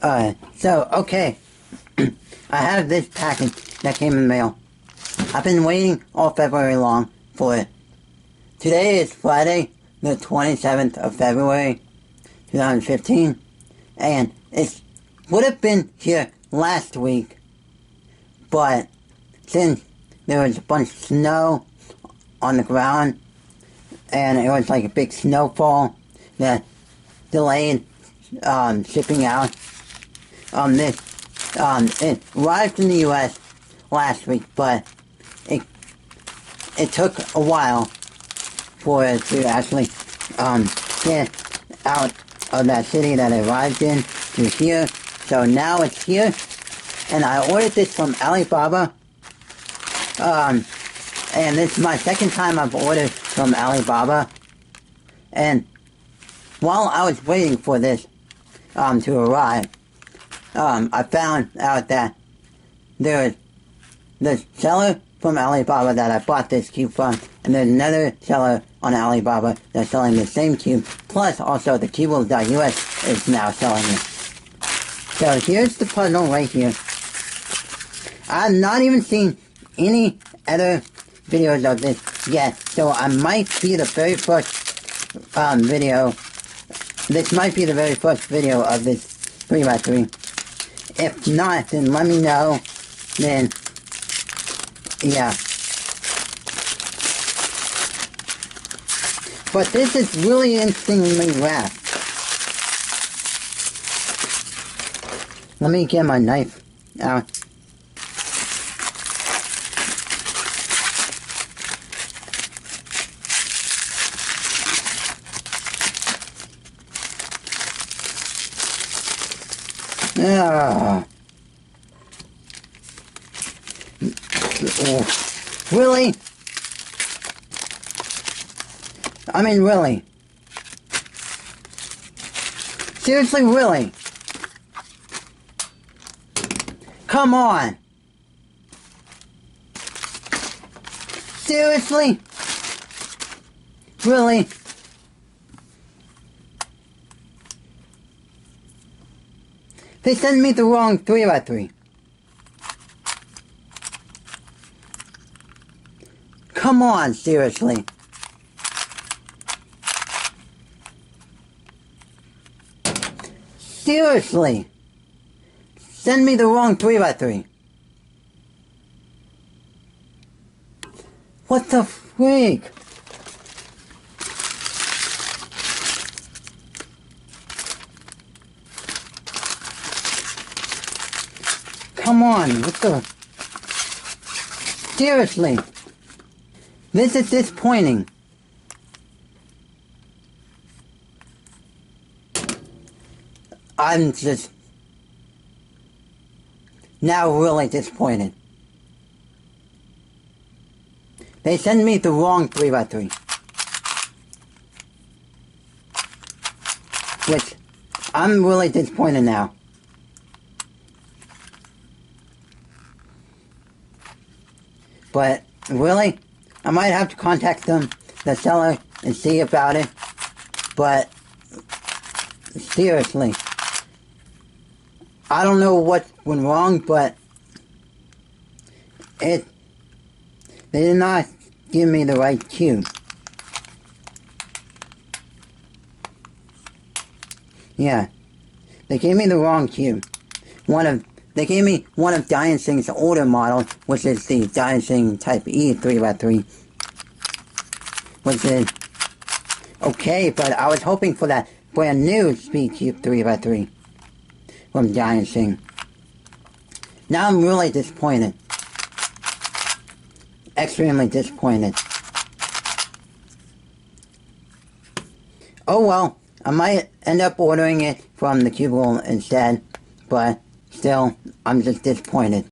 Okay. I have this package that came in the mail. I've been waiting all February long for it. Today is Friday, the 27th of February, 2015, and it would have been here last week, but since there was a bunch of snow on the ground, and it was like a big snowfall that delayed shipping out. It arrived in the U.S. last week, but it took a while for it to actually get out of that city that it arrived in to here. So now it's here, and I ordered this from Alibaba. And this is my second time I've ordered from Alibaba. And while I was waiting for this to arrive, I found out that there is the seller from Alibaba that I bought this cube from, and there's another seller on Alibaba that's selling the same cube, plus also the Cubable.us is now selling it. So here's the puzzle right here. I've not even seen any other videos of this yet, so I might be the very first video. This might be the very first video of this 3x3. If not, then let me know. Then, yeah. But this is really interestingly wrapped. Let me get my knife out. Really? I mean, really? Seriously, really? Come on! Seriously? Really? They sent me the wrong 3x3. Come on, seriously. Seriously. Send me the wrong 3x3. What the freak? Come on, what the... Seriously. This is disappointing. I'm just... now really disappointed. They sent me the wrong 3x3. Which, I'm really disappointed now. But, really? I might have to contact them, the seller, and see about it. But, seriously. I don't know what went wrong, but they did not give me the right cube. Yeah. They gave me the wrong cube. They gave me one of Diansheng's older models, which is the Diansheng Type E 3x3. Which is okay, but I was hoping for that brand new speedcube 3x3 from Diansheng. Now I'm really disappointed. Extremely disappointed. Oh well, I might end up ordering it from the Cubable instead, but still, I'm just disappointed.